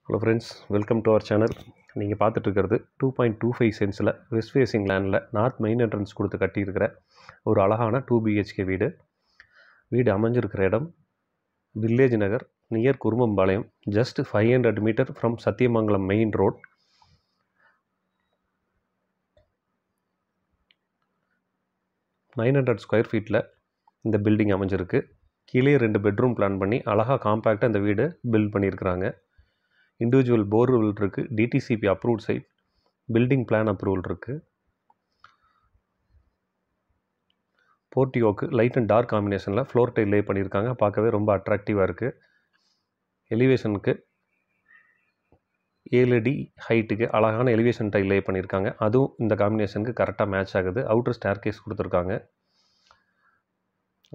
Hello friends, welcome to our channel. நீங்கள் பார்த்துட்டு இருக்கிறது 2.25 சென்ட்ஸில் வெஸ்ட் ஃபேசிங் லேண்டில் நார்த் மெயின் என்ட்ரன்ஸ் கொடுத்து கட்டியிருக்கிற ஒரு அழகான 2 பிஹெச்கே வீடு. வீடு அமைஞ்சிருக்கிற இடம் village Nagar near Kurumampalayam, just 500 metre from Sathyamangalam main road. Square ஃபீட்டில் இந்த பில்டிங் அமைஞ்சிருக்கு. கீழே 2 பெட்ரூம் பிளான் பண்ணி அழகாக காம்பேக்டாக இந்த வீடு பில்ட் பண்ணியிருக்கிறாங்க. இண்டிவிஜுவல் போர்வெல் இருக்குது, DTCP approved site, building plan approval இருக்குது. போர்ட்டியோக்கு லைட் அண்ட் டார்க் காம்பினேஷனில் ஃப்ளோர் டைல் லே பண்ணியிருக்காங்க. பார்க்கவே ரொம்ப அட்ராக்டிவாக இருக்குது. எலிவேஷனுக்கு 7 அடி ஹைட்டுக்கு அழகான எலிவேஷன் டைல் லே பண்ணியிருக்காங்க. அதுவும் இந்த காம்பினேஷனுக்கு கரெக்டாக மேட்ச் ஆகுது. அவுட்டர் ஸ்டேர் கேஸ் கொடுத்துருக்காங்க.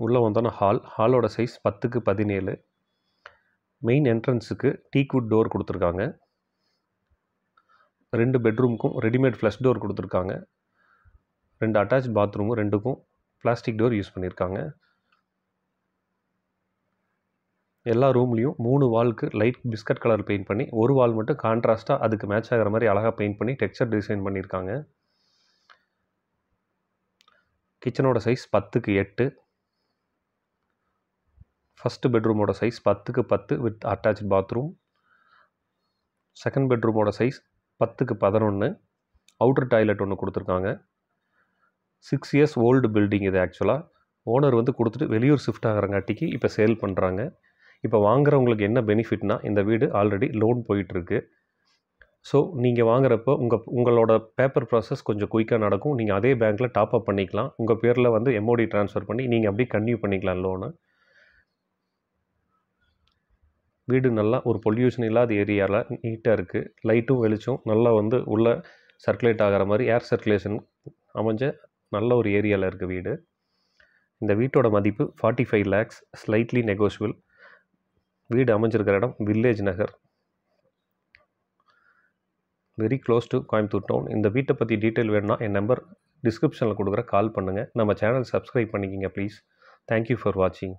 உள்ளே வந்தோன்னா ஹாலோட சைஸ் 10க்கு 17. மெயின் என்ட்ரன்ஸுக்கு டீக்வுட் டோர் கொடுத்துருக்காங்க. 2 பெட்ரூமுக்கும் ரெடிமேட் ஃப்ளஷ் டோர் கொடுத்துருக்காங்க. 2 அட்டாச் பாத்ரூமு, 2க்கும் பிளாஸ்டிக் டோர் யூஸ் பண்ணியிருக்காங்க. எல்லா ரூம்லேயும் 3 வால்க்கு லைட் பிஸ்கட் கலர் பெயிண்ட் பண்ணி, ஒரு வால் மட்டும் கான்ட்ராஸ்ட்டாக அதுக்கு மேட்ச் ஆகிற மாதிரி அழகாக பெயிண்ட் பண்ணி டெக்ஸ்சர் டிசைன் பண்ணியிருக்காங்க. கிச்சனோட சைஸ் 10க்கு 8. ஃபஸ்ட்டு பெட்ரூமோட சைஸ் 10க்கு 10 வித் அட்டாச் பாத்ரூம். செகண்ட் பெட்ரூமோட சைஸ் 10க்கு 11. அவுட்டர் டாய்லெட் ஒன்று கொடுத்துருக்காங்க. 6 இயர்ஸ் ஓல்டு பில்டிங் இது. ஆக்சுவலாக ஓனர் கொடுத்துட்டு வெளியூர் ஷிஃப்ட் ஆகிறங்காட்டிக்கு இப்போ சேல் பண்ணுறாங்க. இப்போ வாங்குறவங்களுக்கு என்ன பெனிஃபிட்னா, இந்த வீடு ஆல்ரெடி லோன் போயிட்டுருக்கு. ஸோ நீங்கள் வாங்குறப்போ உங்களோட பேப்பர் ப்ராசஸ் கொஞ்சம் குயிக்காக நடக்கும். நீங்கள் அதே பேங்க்கில் டாப் அப் பண்ணிக்கலாம். உங்கள் பேரில் எம்ஓடி ட்ரான்ஸ்ஃபர் பண்ணி நீங்கள் அப்படியே கன்டினியூ பண்ணிக்கலாம் லோனு. வீடு நல்லா ஒரு பொல்யூஷன் இல்லாத ஏரியாவில் நீட்டாக இருக்குது. லைட்டும் வெளிச்சம் நல்லா உள்ளே சர்க்குலேட் ஆகிற மாதிரி ஏர் சர்க்குலேஷன் அமைஞ்ச நல்ல ஒரு ஏரியாவில் இருக்குது வீடு. இந்த வீட்டோட மதிப்பு 45 lakhs, ஸ்லைட்லி நெகோஷியபிள். வீடு அமைஞ்சிருக்கிற இடம் village Nagar, very close to Coimbatore town. இந்த வீட்டை பற்றி டீட்டெயில் வேணும்னா என் நம்பர் டிஸ்கிரிப்ஷனில் கொடுக்குற, கால் பண்ணுங்கள். நம்ம சேனல் சப்ஸ்கிரைப் பண்ணிக்கிங்க ப்ளீஸ். தேங்க்யூ ஃபார் வாட்சிங்.